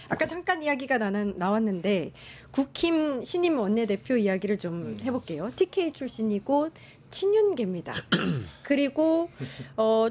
아까 잠깐 이야기가 나왔는데 국힘 신임 원내대표 이야기를 좀 해볼게요. TK 출신이고 친윤계입니다. 그리고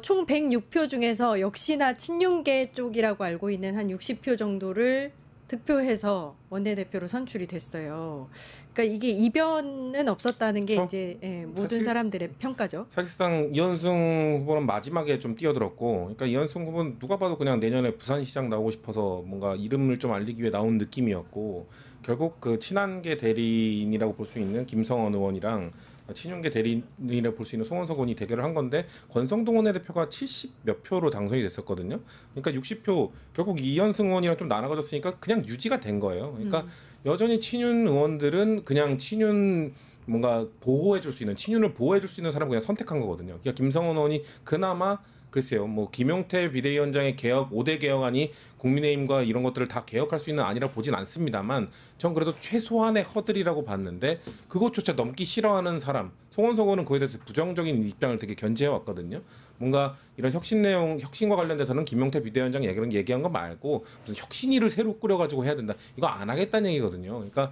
총 106표 중에서 역시나 친윤계 쪽이라고 알고 있는 한 60표 정도를 득표해서 원내대표로 선출이 됐어요. 그러니까 이게 이변은 없었다는 게 이제 모든 사람들의 평가죠. 사실상 이현승 후보는 마지막에 좀 뛰어들었고, 그러니까 이현승 후보는 누가 봐도 그냥 내년에 부산시장 나오고 싶어서 뭔가 이름을 좀 알리기 위해 나온 느낌이었고, 결국 그 친한계 대리인이라고 볼 수 있는 김성원 의원이랑 친윤계 대리인이라고 볼 수 있는 송원석 의원이 대결을 한 건데 권성동 원내대표가 70 몇 표로 당선이 됐었거든요. 그러니까 60표 결국 이현승 의원이랑 좀 나눠졌으니까 그냥 유지가 된 거예요. 그러니까 여전히 친윤 의원들은 그냥 친윤 뭔가 보호해줄 수 있는 친윤을 보호해줄 수 있는 사람을 그냥 선택한 거거든요. 그러니까 김성원 의원이 그나마 글쎄요, 뭐 김용태 비대위원장의 개혁 5대 개혁안이 국민의힘과 이런 것들을 다 개혁할 수 있는 안이라고 보진 않습니다만, 전 그래도 최소한의 허들이라고 봤는데 그것조차 넘기 싫어하는 사람, 송원석 의원은 그에 대해서 부정적인 입장을 되게 견지해 왔거든요. 뭔가 이런 혁신과 관련돼서는 김용태 비대위원장 얘기한 거 말고 무슨 혁신위를 새로 꾸려가지고 해야 된다. 이거 안 하겠다는 얘기거든요. 그러니까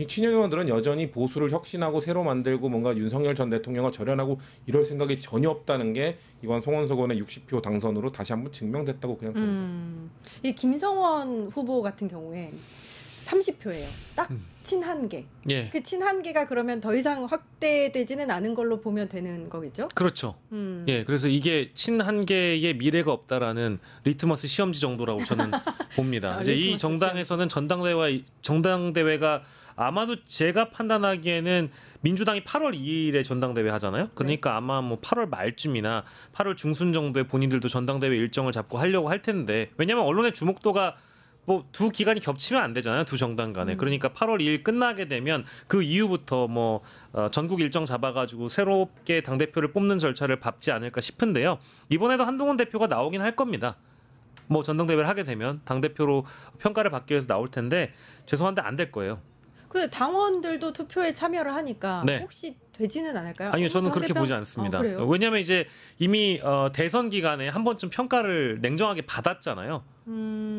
친윤 의원들은 여전히 보수를 혁신하고 새로 만들고 뭔가 윤석열 전 대통령과 절연하고 이럴 생각이 전혀 없다는 게 이번 송원석 의원의 60표 당선으로 다시 한번 증명됐다고 그냥 봅니다. 이 김성원 후보 같은 경우에 30표예요. 딱 친한계. 예. 그 친한계가 그러면 더 이상 확대되지는 않은 걸로 보면 되는 거겠죠? 그렇죠. 예, 그래서 이게 친한계의 미래가 없다라는 리트머스 시험지 정도라고 저는 봅니다. 이제 이 정당에서는 전당대회가 아마도 제가 판단하기에는 민주당이 8월 2일에 전당대회 하잖아요. 그러니까 아마 뭐 8월 말쯤이나 8월 중순 정도에 본인들도 전당대회 일정을 잡고 하려고 할 텐데, 왜냐하면 언론의 주목도가 뭐 두 기간이 겹치면 안 되잖아요. 두 정당 간에. 그러니까 8월 2일 끝나게 되면 그 이후부터 뭐 전국 일정 잡아가지고 새롭게 당대표를 뽑는 절차를 밟지 않을까 싶은데요. 이번에도 한동훈 대표가 나오긴 할 겁니다. 뭐 전당대회를 하게 되면 당대표로 평가를 받기 위해서 나올 텐데 죄송한데 안 될 거예요. 그 당원들도 투표에 참여를 하니까 네. 혹시 되지는 않을까요? 아니요, 저는 그렇게 보지 않습니다. 왜냐하면 이제 이미 대선 기간에 한 번쯤 평가를 냉정하게 받았잖아요.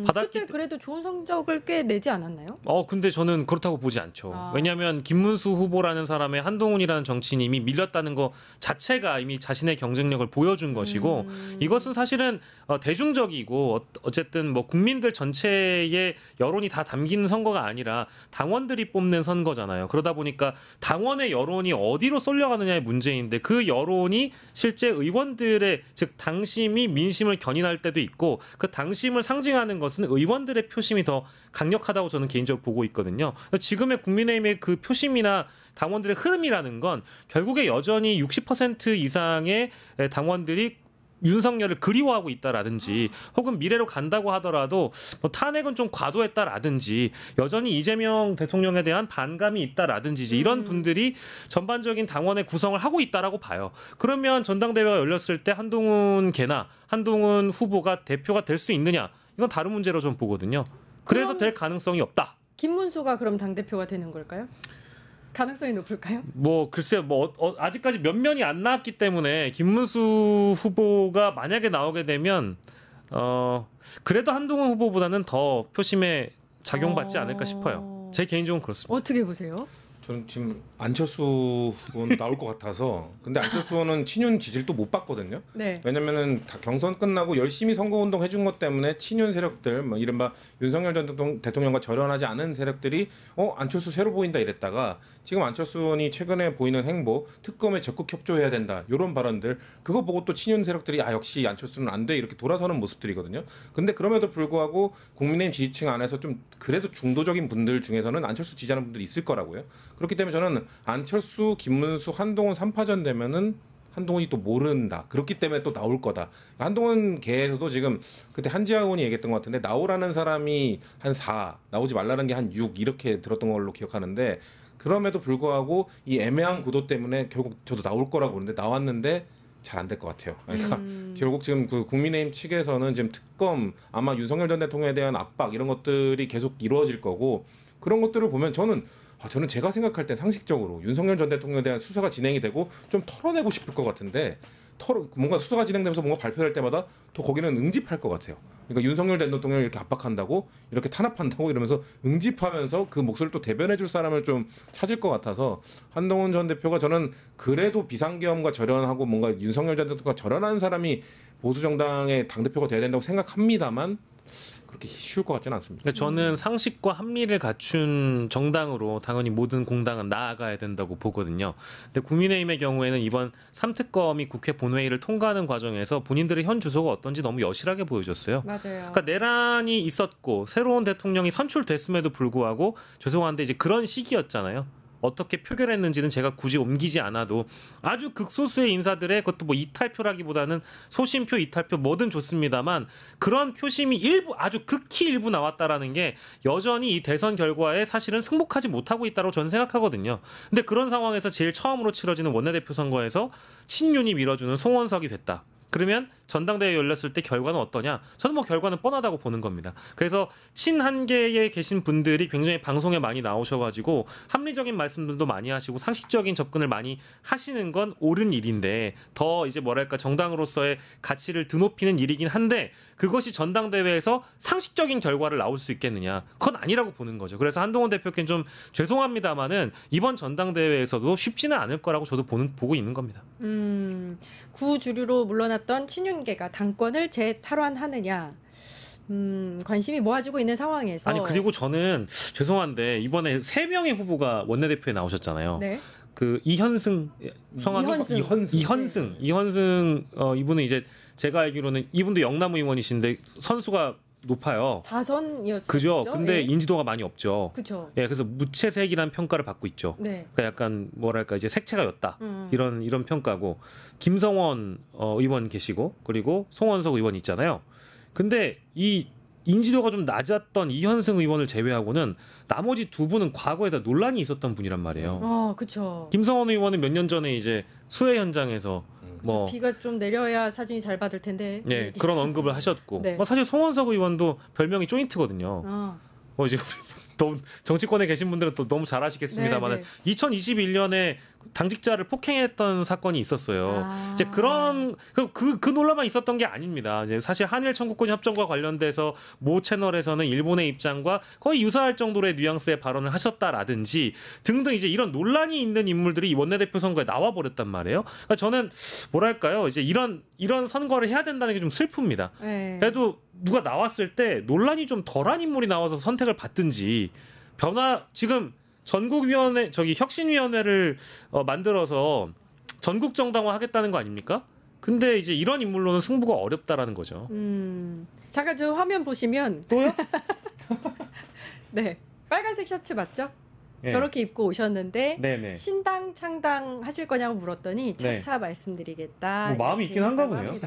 그때 그래도 좋은 성적을 꽤 내지 않았나요? 근데 저는 그렇다고 보지 않죠. 왜냐하면 김문수 후보라는 사람의 한동훈이라는 정치인이 이미 밀렸다는 거 자체가 이미 자신의 경쟁력을 보여준 것이고, 이것은 사실은 대중적이고 어쨌든 뭐 국민들 전체의 여론이 다 담긴 선거가 아니라 당원들이 뽑는 선거잖아요. 그러다 보니까 당원의 여론이 어디로 쏠려가느냐의 문제인데, 그 여론이 실제 의원들의 즉 당심이 민심을 견인할 때도 있고, 그 당심을 상징하는 것은 의원들의 표심이 더 강력하다고 저는 개인적으로 보고 있거든요. 지금의 국민의힘의 그 표심이나 당원들의 흐름이라는 건 결국에 여전히 60% 이상의 당원들이 윤석열을 그리워하고 있다라든지, 혹은 미래로 간다고 하더라도 뭐 탄핵은 좀 과도했다라든지, 여전히 이재명 대통령에 대한 반감이 있다라든지, 이런 분들이 전반적인 당원의 구성을 하고 있다라고 봐요. 그러면 전당대회가 열렸을 때 한동훈 개나 한동훈 후보가 대표가 될 수 있느냐, 이건 다른 문제로 좀 보거든요. 그래서 될 가능성이 없다. 김문수가 그럼 당대표가 되는 걸까요? 가능성이 높을까요? 뭐 글쎄요, 뭐 아직까지 몇 면이 안 나왔기 때문에 김문수 후보가 만약에 나오게 되면 그래도 한동훈 후보보다는 더 표심에 작용받지 않을까 싶어요. 제 개인적으로 그렇습니다. 어떻게 보세요? 저는 지금 안철수 후보는 나올 것 같아서. 근데 안철수 후보는 친윤 지지를 또 못 받거든요. 네. 왜냐면은 다 경선 끝나고 열심히 선거운동 해준 것 때문에 친윤 세력들, 뭐 이른바 윤석열 전 대통령과 절연하지 않은 세력들이 안철수 새로 보인다 이랬다가, 지금 안철수 의원이 최근에 보이는 행보, 특검에 적극 협조해야 된다 이런 발언들, 그거 보고 또 친윤 세력들이 역시 안철수는 안 돼 이렇게 돌아서는 모습들이거든요. 근데 그럼에도 불구하고 국민의힘 지지층 안에서 좀 그래도 중도적인 분들 중에서는 안철수 지지하는 분들이 있을 거라고요. 그렇기 때문에 저는 안철수, 김문수, 한동훈 3파전 되면은 한동훈이 또 모른다. 그렇기 때문에 또 나올 거다. 한동훈 계에서도 지금 그때 한지아 의원이 얘기했던 것 같은데, 나오라는 사람이 한 4, 나오지 말라는 게 한 6 이렇게 들었던 걸로 기억하는데, 그럼에도 불구하고 이 애매한 구도 때문에 결국 저도 나올 거라고 보는데 나왔는데 잘 안 될 것 같아요. 그러니까 결국 지금 그 국민의힘 측에서는 지금 특검, 아마 윤석열 전 대통령에 대한 압박 이런 것들이 계속 이루어질 거고, 그런 것들을 보면 저는 제가 생각할 때 상식적으로 윤석열 전 대통령에 대한 수사가 진행이 되고 좀 털어내고 싶을 것 같은데, 뭔가 수사가 진행되면서 뭔가 발표할 때마다 또 거기는 응집할 것 같아요. 그러니까 윤석열 대통령을 이렇게 압박한다고 이렇게 탄압한다고 이러면서 응집하면서 그 목소리를 또 대변해줄 사람을 좀 찾을 것 같아서 한동훈 전 대표가 저는 그래도 비상계엄과 절연하고 뭔가 윤석열 전 대통령과 절연한 사람이 보수 정당의 당 대표가 돼야 된다고 생각합니다만 그렇게 쉬울 것 같지는 않습니다. 그러니까 저는 상식과 합리를 갖춘 정당으로 당연히 모든 공당은 나아가야 된다고 보거든요. 근데 국민의힘의 경우에는 이번 3특검이 국회 본회의를 통과하는 과정에서 본인들의 현 주소가 어떤지 너무 여실하게 보여줬어요. 맞아요. 그러니까 내란이 있었고 새로운 대통령이 선출됐음에도 불구하고 죄송한데 이제 그런 시기였잖아요. 어떻게 표결했는지는 제가 굳이 옮기지 않아도 아주 극소수의 인사들의 그것도 뭐 이탈표라기보다는 소신표, 이탈표 뭐든 좋습니다만 그런 표심이 일부 아주 극히 일부 나왔다라는 게 여전히 이 대선 결과에 사실은 승복하지 못하고 있다고 저는 생각하거든요. 근데 그런 상황에서 제일 처음으로 치러지는 원내대표 선거에서 친윤이 밀어주는 송원석이 됐다. 그러면 전당대회 열렸을 때 결과는 어떠냐? 저는 뭐 결과는 뻔하다고 보는 겁니다. 그래서 친한계에 계신 분들이 굉장히 방송에 많이 나오셔가지고 합리적인 말씀들도 많이 하시고 상식적인 접근을 많이 하시는 건 옳은 일인데 더 이제 뭐랄까 정당으로서의 가치를 드높이는 일이긴 한데 그것이 전당대회에서 상식적인 결과를 나올 수 있겠느냐? 그건 아니라고 보는 거죠. 그래서 한동훈 대표께는 좀 죄송합니다만은 이번 전당대회에서도 쉽지는 않을 거라고 저도 보고 있는 겁니다. 구주류로 물러났던 친윤계가 당권을 재탈환하느냐 관심이 모아지고 있는 상황에서 아니 그리고 저는 죄송한데 이번에 3명의 후보가 원내대표에 나오셨잖아요. 네. 그 이현승 성함이 이현승 이분은 이제 제가 알기로는 이분도 영남 의원이신데 선수가 높아요. 4선이었죠. 그죠? 근데 예. 인지도가 많이 없죠. 그렇죠. 예, 그래서 무채색이라는 평가를 받고 있죠. 네. 그러니까 약간 뭐랄까 이제 색채가 였다 이런 평가고 김성원 의원 계시고 그리고 송원석 의원 있잖아요. 근데 이 인지도가 좀 낮았던 이현승 의원을 제외하고는 나머지 두 분은 과거에다 논란이 있었던 분이란 말이에요. 그렇죠. 김성원 의원은 몇 년 전에 이제 수해 현장에서 뭐 비가 좀 내려야 사진이 잘 받을 텐데. 예, 그런 언급을 하셨고 네. 뭐 사실 송원석 의원도 별명이 조인트거든요. 이제 너무 정치권에 계신 분들은 또 너무 잘 아시겠습니다만 네, 2021년에 당직자를 폭행했던 사건이 있었어요. 이제 그런 그 논란만 있었던 게 아닙니다. 이제 사실 한일 청구권 협정과 관련돼서 모 채널에서는 일본의 입장과 거의 유사할 정도의 뉘앙스의 발언을 하셨다라든지 등등 이제 이런 논란이 있는 인물들이 이 원내대표 선거에 나와 버렸단 말이에요. 그러니까 저는 뭐랄까요, 이제 이런 선거를 해야 된다는 게 좀 슬픕니다. 네. 그래도 누가 나왔을 때 논란이 좀 덜한 인물이 나와서 선택을 받든지 지금 전국위원회 혁신위원회를 만들어서 전국 정당화 하겠다는 거 아닙니까? 근데 이제 이런 인물로는 승부가 어렵다라는 거죠. 잠깐 저 화면 보시면 또요? 네, 빨간색 셔츠 맞죠? 네. 저렇게 입고 오셨는데 네네. 신당 창당 하실 거냐고 물었더니 차차 말씀드리겠다. 뭐 마음이 있긴 한가 보네요.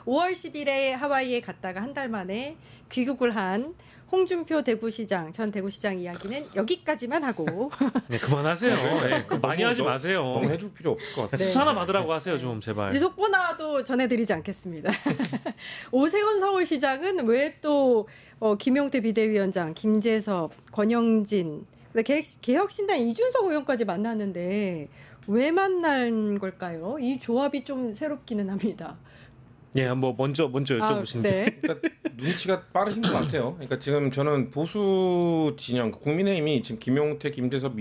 5월 10일에 하와이에 갔다가 한 달 만에 귀국을 한 홍준표 대구시장 전 대구시장 이야기는 여기까지만 하고 네, 그만하세요. 네, 많이 하지 마세요. 너무 해줄 필요 없을 것 같습니다. 수사나 받으라고 하세요 좀 제발. 속보나도 전해드리지 않겠습니다. 오세훈 서울시장은 왜 또 김용태 비대위원장, 김재섭, 권영진, 개혁신당 이준석 의원까지 만났는데 왜 만난 걸까요? 이 조합이 좀 새롭기는 합니다. 예, 뭐 먼저 여쭤보시는데. 네. 그러니까 눈치가 빠르신 것 같아요. 그러니까 지금 저는 보수 진영 국민의힘이 지금 김용태, 김재섭,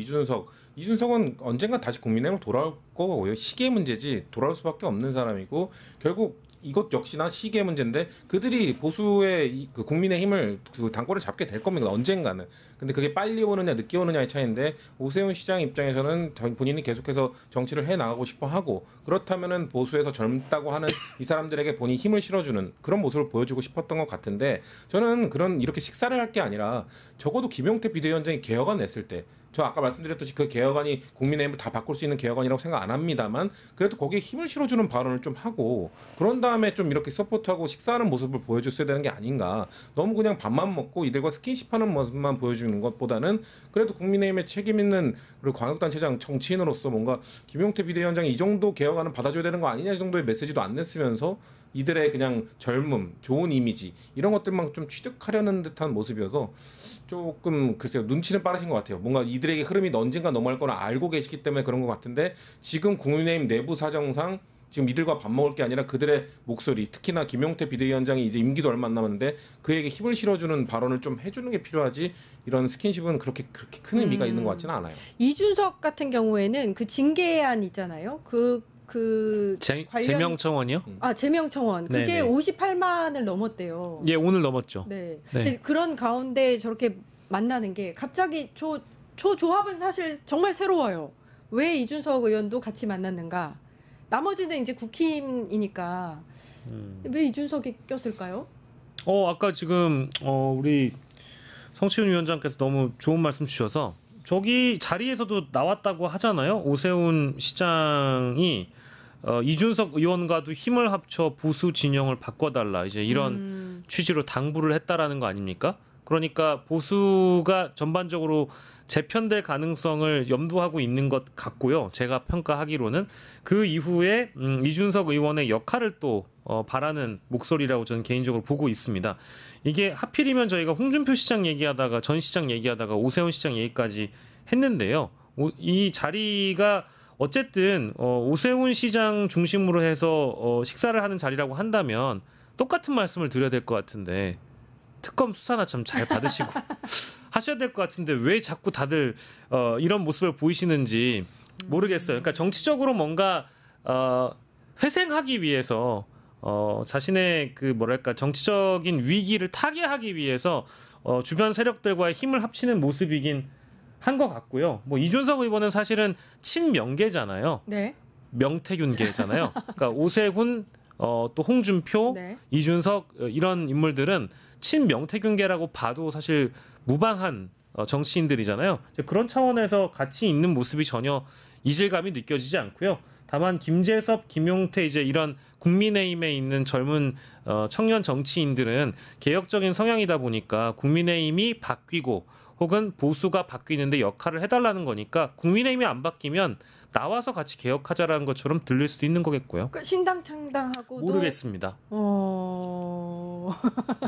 이준석은 언젠가 다시 국민의힘으로 돌아올 거고요. 시기의 문제지 돌아올 수밖에 없는 사람이고 결국 이것 역시나 시기의 문제인데 그들이 보수의 그 국민의힘을 그 당권을 잡게 될 겁니다. 언젠가는. 근데 그게 빨리 오느냐 늦게 오느냐의 차이인데 오세훈 시장 입장에서는 본인이 계속해서 정치를 해 나가고 싶어 하고 그렇다면은 보수에서 젊다고 하는 이 사람들에게 본인이 힘을 실어주는 그런 모습을 보여주고 싶었던 것 같은데 저는 이렇게 식사를 할 게 아니라 적어도 김용태 비대위원장이 개혁안 냈을 때 저 아까 말씀드렸듯이 그 개혁안이 국민의힘을 다 바꿀 수 있는 개혁안이라고 생각 안 합니다만 그래도 거기에 힘을 실어주는 발언을 좀 하고 그런 다음에 좀 이렇게 서포트하고 식사하는 모습을 보여줬어야 되는 게 아닌가. 너무 그냥 밥만 먹고 이들과 스킨십하는 모습만 보여주는 것보다는 그래도 국민의힘의 책임 있는 그리고 광역단체장 정치인으로서 뭔가 김용태 비대위원장이 이 정도 개혁안을 받아줘야 되는 거 아니냐 이 정도의 메시지도 안 냈으면서 이들의 그냥 젊음, 좋은 이미지 이런 것들만 좀 취득하려는 듯한 모습이어서 조금 글쎄요 눈치는 빠르신 것 같아요. 뭔가 이들에게 흐름이 언젠가 넘어갈 거나 알고 계시기 때문에 그런 것 같은데 지금 국민의힘 내부 사정상 지금 이들과 밥 먹을 게 아니라 그들의 목소리, 특히나 김용태 비대위원장이 이제 임기도 얼마 안 남았는데 그에게 힘을 실어주는 발언을 좀 해주는 게 필요하지. 이런 스킨십은 그렇게 큰 의미가 있는 것 같지는 않아요. 이준석 같은 경우에는 그 징계안 있잖아요. 제명청원이요? 제명청원. 그게 네네. 58만을 넘었대요. 예, 오늘 넘었죠. 네. 네. 그런 가운데 저렇게 만나는 게 갑자기 저 조합은 사실 정말 새로워요. 왜 이준석 의원도 같이 만났는가? 나머지는 이제 국힘이니까 왜 이준석이 꼈을까요? 아까 지금 우리 성치훈 위원장께서 너무 좋은 말씀 주셔서 저기 자리에서도 나왔다고 하잖아요. 오세훈 시장이 이준석 의원과도 힘을 합쳐 보수 진영을 바꿔달라 이제 이런 취지로 당부를 했다라는 거 아닙니까? 그러니까 보수가 전반적으로 재편될 가능성을 염두하고 있는 것 같고요. 제가 평가하기로는 그 이후에 이준석 의원의 역할을 또 바라는 목소리라고 저는 개인적으로 보고 있습니다. 이게 하필이면 저희가 홍준표 시장 얘기하다가 전 시장 얘기하다가 오세훈 시장 얘기까지 했는데요. 이 자리가 어쨌든 오세훈 시장 중심으로 해서 식사를 하는 자리라고 한다면 똑같은 말씀을 드려야 될 것 같은데 특검 수사나 참 잘 받으시고 하셔야 될 것 같은데 왜 자꾸 다들 이런 모습을 보이시는지 모르겠어요. 그러니까 정치적으로 뭔가 회생하기 위해서 자신의 그 뭐랄까 정치적인 위기를 타개하기 위해서 주변 세력들과의 힘을 합치는 모습이긴 한 것 같고요. 뭐 이준석 의원은 사실은 친명계잖아요. 네. 명태균계잖아요. 그러니까 오세훈 또 홍준표, 네. 이준석 이런 인물들은 친명태균계라고 봐도 사실 무방한 정치인들이잖아요. 그런 차원에서 같이 있는 모습이 전혀 이질감이 느껴지지 않고요. 다만 김재섭, 김용태 이제 이런 국민의힘에 있는 젊은 청년 정치인들은 개혁적인 성향이다 보니까 국민의힘이 바뀌고 혹은 보수가 바뀌는데 역할을 해달라는 거니까 국민의힘이 안 바뀌면 나와서 같이 개혁하자라는 것처럼 들릴 수도 있는 거겠고요. 그러니까 신당 창당하고도 모르겠습니다. 그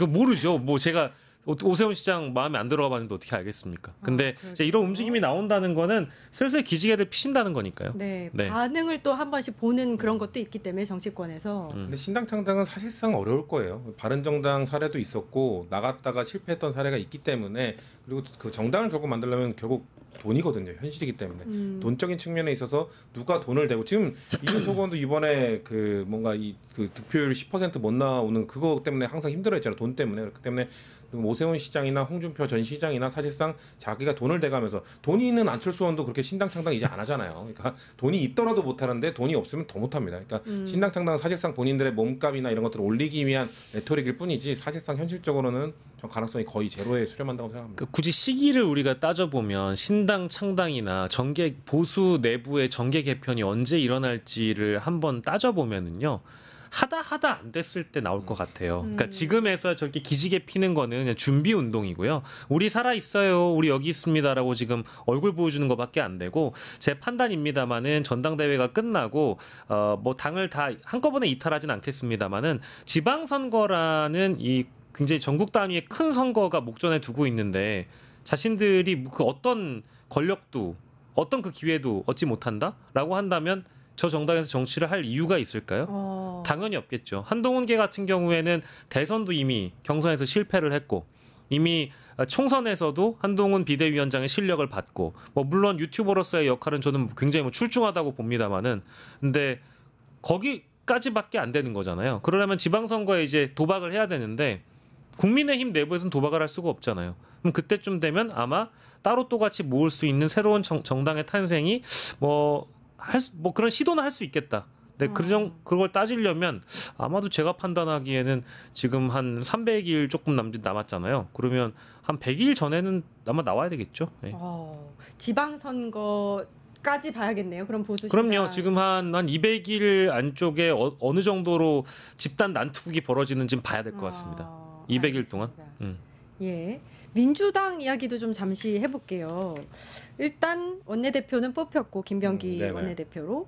모르죠. 뭐 제가 오세훈 시장 마음에 안 들어가 봤는데 어떻게 알겠습니까? 근데 이제 이런 움직임이 나온다는 거는 슬슬 기지개들 피신다는 거니까요. 네, 반응을 또 한 번씩 보는 그런 것도 있기 때문에 정치권에서. 근데 신당 창당은 사실상 어려울 거예요. 바른정당 사례도 있었고 나갔다가 실패했던 사례가 있기 때문에 그리고 그 정당을 결국 만들려면 결국 돈이거든요. 현실이기 때문에 돈적인 측면에 있어서 누가 돈을 대고 지금 이준석 의원도 이번에 그 뭔가 그 득표율 10% 못 나오는 그거 때문에 항상 힘들어했잖아요. 돈 때문에. 그렇기 때문에 오세훈 시장이나 홍준표 전 시장이나 사실상 자기가 돈을 대가면서 돈이 있는 안철수 의원도 그렇게 신당 창당 이제 안 하잖아요. 그러니까 돈이 있더라도 못 하는데 돈이 없으면 더 못 합니다. 그러니까 신당 창당은 사실상 본인들의 몸값이나 이런 것들을 올리기 위한 레토릭일 뿐이지 사실상 현실적으로는 전 가능성이 거의 제로에 수렴한다고 생각합니다. 굳이 시기를 우리가 따져보면 신당 창당이나 보수 내부의 정계 개편이 언제 일어날지를 한번 따져보면은요. 하다 안 됐을 때 나올 것 같아요. 그러니까 지금에서 저렇게 기지개 피는 거는 그냥 준비 운동이고요. 우리 살아 있어요. 우리 여기 있습니다라고 지금 얼굴 보여주는 것밖에 안 되고 제 판단입니다만은 전당대회가 끝나고 뭐 당을 다 한꺼번에 이탈하진 않겠습니다만은 지방선거라는 이 굉장히 전국 단위의 큰 선거가 목전에 두고 있는데 자신들이 그 어떤 권력도 어떤 그 기회도 얻지 못한다라고 한다면 저 정당에서 정치를 할 이유가 있을까요? 당연히 없겠죠. 한동훈계 같은 경우에는 대선도 이미 경선에서 실패를 했고 이미 총선에서도 한동훈 비대위원장의 실력을 받고 뭐 물론 유튜버로서의 역할은 저는 굉장히 출중하다고 봅니다만은 근데 거기까지밖에 안 되는 거잖아요. 그러려면 지방선거에 이제 도박을 해야 되는데 국민의힘 내부에서는 도박을 할 수가 없잖아요. 그럼 그때쯤 되면 아마 따로 또 같이 모을 수 있는 새로운 정당의 탄생이 뭐 그런 시도는 할 수 있겠다. 근데 그걸 따지려면 아마도 제가 판단하기에는 지금 한 300일 조금 남았잖아요. 그러면 한 100일 전에는 아마 나와야 되겠죠. 네. 지방선거까지 봐야겠네요. 그럼 보수 그럼요. 지금 한 200일 안쪽에 어느 정도로 집단 난투극이 벌어지는지 봐야 될 것 같습니다. 200일 동안. 예. 민주당 이야기도 좀 잠시 해볼게요. 일단 원내대표는 뽑혔고 김병기 원내대표로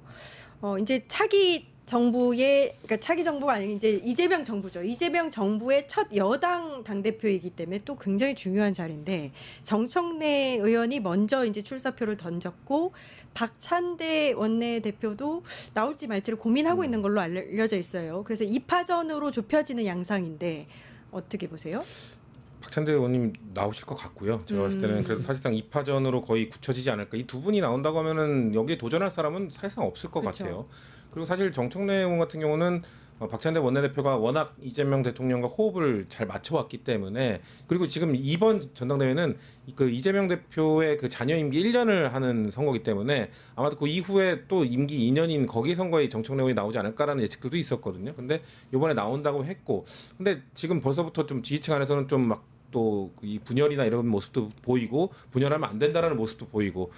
이제 차기 정부의 그러니까 차기 정부가 아니고 이제 이재명 정부죠. 이재명 정부의 첫 여당 당대표이기 때문에 또 굉장히 중요한 자리인데 정청래 의원이 먼저 이제 출사표를 던졌고 박찬대 원내대표도 나올지 말지를 고민하고 있는 걸로 알려져 있어요. 그래서 2파전으로 좁혀지는 양상인데 어떻게 보세요? 박찬대 의원님 나오실 것 같고요. 제가 봤을 때는 그래서 사실상 2파전으로 거의 굳혀지지 않을까. 이 두 분이 나온다고 하면은 여기에 도전할 사람은 사실상 없을 것 그쵸. 같아요. 그리고 사실 정청래 의원 같은 경우는 박찬대 원내대표가 워낙 이재명 대통령과 호흡을 잘 맞춰왔기 때문에 그리고 지금 이번 전당대회는 그 이재명 대표의 그 잔여 임기 1년을 하는 선거이기 때문에 아마도 그 이후에 또 임기 2년인 거기 선거에 정청래 의원이 나오지 않을까라는 예측들도 있었거든요. 근데 이번에 나온다고 했고 근데 지금 벌써부터 좀 지지층 안에서는 좀 막 또 이 분열이나 이런 모습도 보이고 분열하면 안 된다라는 모습도 보이고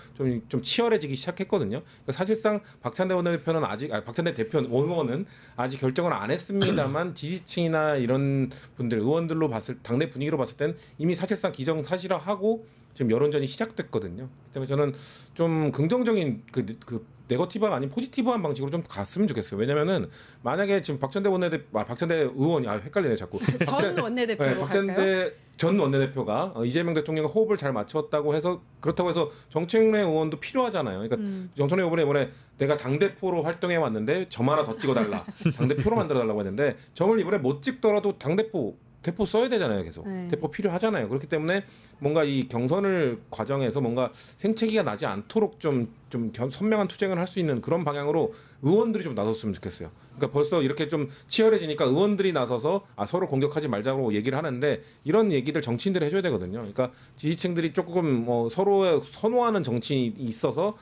좀 치열해지기 시작했거든요. 그러니까 사실상 박찬대 원내대표는 박찬대 대표 의원은 아직 결정을 안 했습니다만 지지층이나 이런 분들 의원들로 봤을 당내 분위기로 봤을 때는 이미 사실상 기정사실화하고 지금 여론전이 시작됐거든요. 그렇기 때문에 저는 좀 긍정적인 그 네거티브가 아닌 포지티브한 방식으로 좀 갔으면 좋겠어요. 왜냐면은 만약에 지금 박찬대 의원이 헷갈리네 자꾸. 전 원내대표로 네, 박찬대 갈까요? 전 원내대표가 이재명 대통령과 호흡을 잘 맞췄다고 해서 그렇다고 해서 정청래 의원도 필요하잖아요. 그러니까 정청래 의원이 이번에 내가 당대표로 활동해 왔는데 점 하나 더 찍어달라. 당대표로 만들어달라고 했는데 점을 이번에 못 찍더라도 대표 써야 되잖아요. 계속 대표 필요하잖아요. 그렇기 때문에 뭔가 이 경선을 과정에서 뭔가 생채기가 나지 않도록 좀 선명한 투쟁을 할 수 있는 그런 방향으로 의원들이 좀 나섰으면 좋겠어요. 그러니까 벌써 이렇게 좀 치열해지니까 의원들이 나서서 서로 공격하지 말자고 얘기를 하는데 이런 얘기들 정치인들이 해줘야 되거든요. 그러니까 지지층들이 조금 서로 선호하는 정치인이 있어서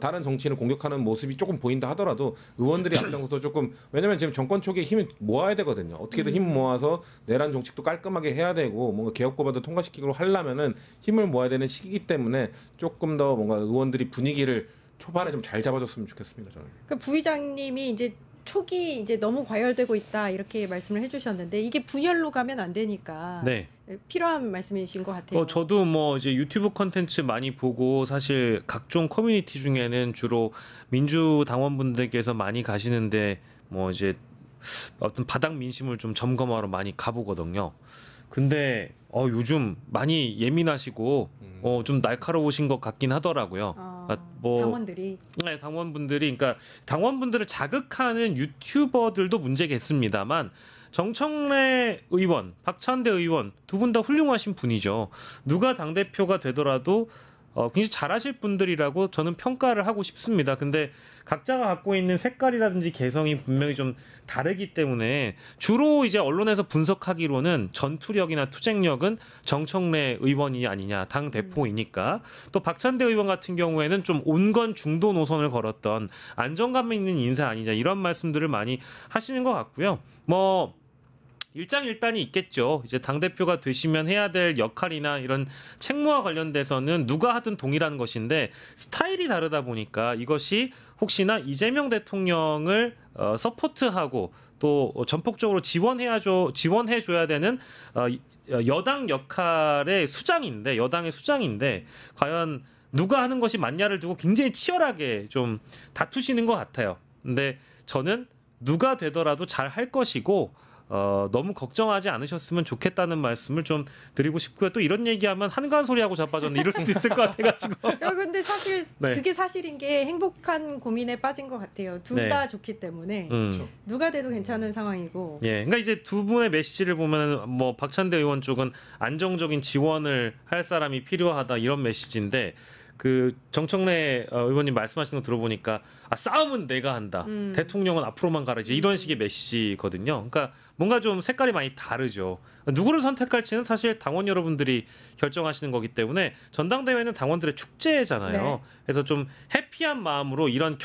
다른 정치인을 공격하는 모습이 조금 보인다 하더라도 의원들이 앞장서서 조금 왜냐면 지금 정권 초기에 힘을 모아야 되거든요. 어떻게든 힘 모아서 내란 정책도 깔끔하게 해야 되고 뭔가 개혁법안도 통과시키고 하려면은 힘을 모아야 되는 시기이기 때문에 조금 더 뭔가 의원들이 분위기를 초반에 좀 잘 잡아줬으면 좋겠습니다. 저는. 그 부의장님이 이제 촉이 이제 너무 과열되고 있다 이렇게 말씀을 해주셨는데 이게 분열로 가면 안 되니까 네. 필요한 말씀이신 것 같아요. 저도 뭐 이제 유튜브 컨텐츠 많이 보고 사실 각종 커뮤니티 중에는 주로 민주당원분들께서 많이 가시는데 뭐 이제 어떤 바닥 민심을 좀 점검하러 많이 가보거든요. 근데 요즘 많이 예민하시고 좀 날카로우신 것 같긴 하더라고요. 당원들이. 네, 당원분들이 그러니까 당원분들을 자극하는 유튜버들도 문제겠습니다만 정청래 의원, 박찬대 의원 두 분 다 훌륭하신 분이죠. 누가 당대표가 되더라도 굉장히 잘하실 분들이라고 저는 평가를 하고 싶습니다. 근데 각자가 갖고 있는 색깔이라든지 개성이 분명히 좀 다르기 때문에 주로 이제 언론에서 분석하기로는 전투력이나 투쟁력은 정청래 의원이 아니냐, 당 대표이니까. 또 박찬대 의원 같은 경우에는 좀 온건 중도 노선을 걸었던 안정감 있는 인사 아니냐 이런 말씀들을 많이 하시는 것 같고요. 뭐 일장일단이 있겠죠. 이제 당대표가 되시면 해야 될 역할이나 이런 책무와 관련돼서는 누가 하든 동일한 것인데 스타일이 다르다 보니까 이것이 혹시나 이재명 대통령을 서포트하고 또 전폭적으로 지원해줘야 되는 여당 역할의 여당의 수장인데 과연 누가 하는 것이 맞냐를 두고 굉장히 치열하게 좀 다투시는 것 같아요. 근데 저는 누가 되더라도 잘 할 것이고 너무 걱정하지 않으셨으면 좋겠다는 말씀을 좀 드리고 싶고요. 또 이런 얘기하면 한가한 소리하고 자빠졌네 이럴 수도 있을 것 같아가지고. 근데 사실 네. 그게 사실인 게 행복한 고민에 빠진 것 같아요. 둘 다 좋기 때문에 누가 돼도 괜찮은 상황이고. 예, 그러니까 이제 두 분의 메시지를 보면 뭐 박찬대 의원 쪽은 안정적인 지원을 할 사람이 필요하다 이런 메시지인데. 그 정청래 의원님 말씀하시는 거 들어보니까 싸움은 내가 한다. 대통령은 앞으로만 가라. 이제 이런 식의 메시지거든요. 그러니까 뭔가 좀 색깔이 많이 다르죠. 누구를 선택할지는 사실 당원 여러분들이 결정하시는 거기 때문에 전당대회는 당원들의 축제잖아요. 네. 그래서 좀 해피한 마음으로 이런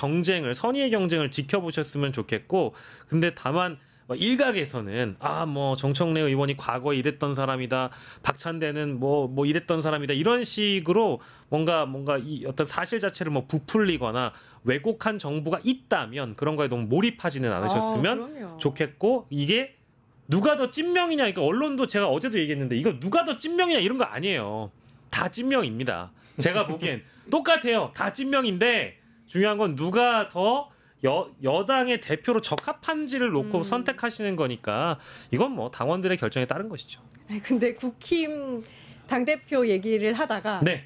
선의의 경쟁을 지켜보셨으면 좋겠고 근데 다만 일각에서는 뭐 정청래 의원이 과거에 이랬던 사람이다. 박찬대는 뭐 이랬던 사람이다. 이런 식으로 뭔가 이 어떤 사실 자체를 뭐 부풀리거나 왜곡한 정보가 있다면 그런 거에 너무 몰입하지는 않으셨으면 좋겠고 이게 누가 더 찐명이냐. 그러니까 언론도 제가 어제도 얘기했는데 이거 누가 더 찐명이냐 이런 거 아니에요. 다 찐명입니다. 제가 보기엔 똑같아요. 다 찐명인데 중요한 건 누가 더 여당의 대표로 적합한지를 놓고 선택하시는 거니까 이건 뭐 당원들의 결정에 따른 것이죠. 근데 국힘 당대표 얘기를 하다가 네.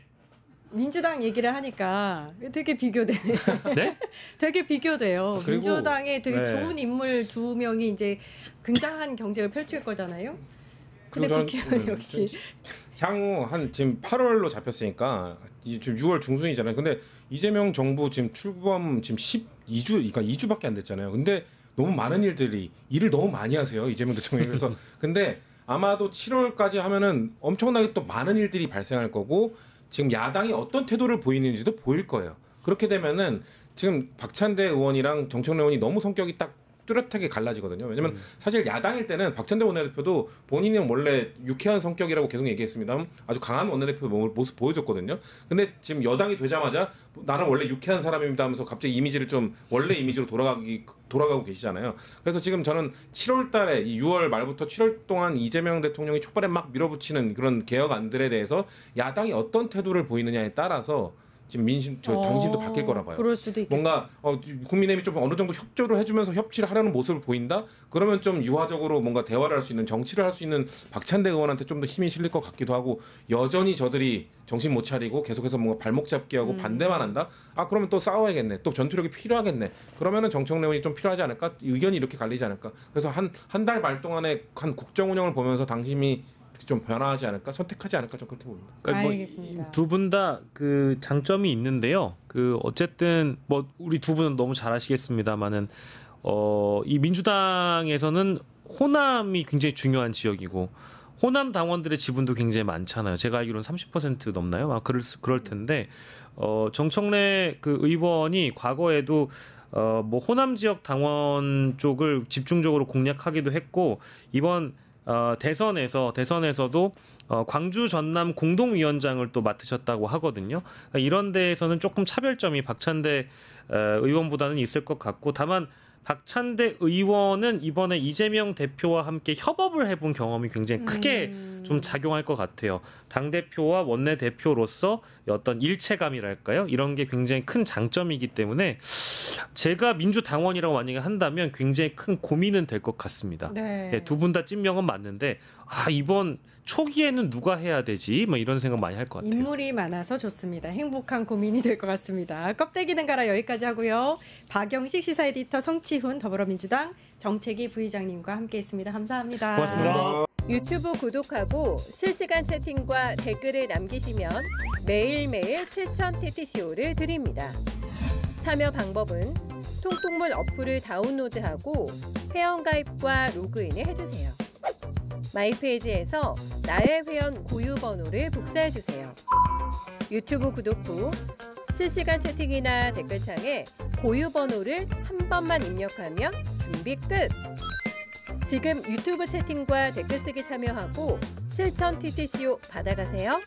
민주당 얘기를 하니까 되게 비교되네요. 네? 되게 비교돼요. 그리고, 민주당에 되게 네. 좋은 인물 두 명이 이제 굉장한 경쟁을 펼칠 거잖아요. 근데 그리고 국힘은 역시 향후 한 지금 8월로 잡혔으니까 지금 6월 중순이잖아요. 근데 이재명 정부 지금 출범 지금 12주, 그러니까 2주밖에 안 됐잖아요. 근데 너무 많은 일을 너무 많이 하세요. 이재명 대통령이. 그래서 근데 아마도 7월까지 하면은 엄청나게 또 많은 일들이 발생할 거고 지금 야당이 어떤 태도를 보이는지도 보일 거예요. 그렇게 되면은 지금 박찬대 의원이랑 정청래 의원이 너무 성격이 딱 뚜렷하게 갈라지거든요. 왜냐면 사실 야당일 때는 박찬대 원내대표도 본인은 원래 유쾌한 성격이라고 계속 얘기했습니다. 아주 강한 원내대표 모습 보여줬거든요. 근데 지금 여당이 되자마자 나는 원래 유쾌한 사람입니다 하면서 갑자기 이미지를 좀 원래 이미지로 돌아가고 계시잖아요. 그래서 지금 저는 7월 달에 이 6월 말부터 7월 동안 이재명 대통령이 촉발에 막 밀어붙이는 그런 개혁안들에 대해서 야당이 어떤 태도를 보이느냐에 따라서 지금 당신도 바뀔 거라 봐요. 그럴 수도 있겠다. 뭔가 국민의힘이 좀 어느 정도 협조를 해주면서 협치를 하려는 모습을 보인다? 그러면 좀 유화적으로 뭔가 대화를 할 수 있는 정치를 할 수 있는 박찬대 의원한테 좀 더 힘이 실릴 것 같기도 하고 여전히 저들이 정신 못 차리고 계속해서 뭔가 발목 잡기 하고 반대만 한다? 그러면 또 싸워야겠네. 또 전투력이 필요하겠네. 그러면은 정청래 의원이 좀 필요하지 않을까? 의견이 이렇게 갈리지 않을까? 그래서 한 달 말 동안에 한 국정 운영을 보면서 당심이 좀 변화하지 않을까, 선택하지 않을까 좀 그렇게 봅니다. 알겠습니다. 두 분 다 그 장점이 있는데요. 그 어쨌든 뭐 우리 두 분은 너무 잘 아시겠습니다만은 이 민주당에서는 호남이 굉장히 중요한 지역이고 호남 당원들의 지분도 굉장히 많잖아요. 제가 알기로는 30% 넘나요? 그럴 텐데 정청래 그 의원이 과거에도 뭐 호남 지역 당원 쪽을 집중적으로 공략하기도 했고 이번 대선에서도 광주 전남 공동위원장을 또 맡으셨다고 하거든요. 그러니까 이런 데에서는 조금 차별점이 박찬대 의원보다는 있을 것 같고 다만 박찬대 의원은 이번에 이재명 대표와 함께 협업을 해본 경험이 굉장히 크게 좀 작용할 것 같아요. 당대표와 원내대표로서 어떤 일체감이랄까요? 이런 게 굉장히 큰 장점이기 때문에 제가 민주당원이라고 만약에 한다면 굉장히 큰 고민은 될 것 같습니다. 네. 네, 두 분 다 찐명은 맞는데 이번 초기에는 누가 해야 되지? 뭐 이런 생각 많이 할 것 같아요. 인물이 많아서 좋습니다. 행복한 고민이 될 것 같습니다. 껍데기는 가라 여기까지 하고요. 박영식 시사 에디터 성치훈 더불어민주당 정책위 부의장님과 함께했습니다. 감사합니다. 고맙습니다. 유튜브 구독하고 실시간 채팅과 댓글을 남기시면 매일매일 7,000TTCO를 드립니다. 참여 방법은 통통물 어플을 다운로드하고 회원가입과 로그인을 해주세요. 마이페이지에서 나의 회원 고유 번호를 복사해주세요. 유튜브 구독 후 실시간 채팅이나 댓글창에 고유 번호를 한 번만 입력하면 준비 끝! 지금 유튜브 채팅과 댓글 쓰기 참여하고 7,000TTCO 받아가세요.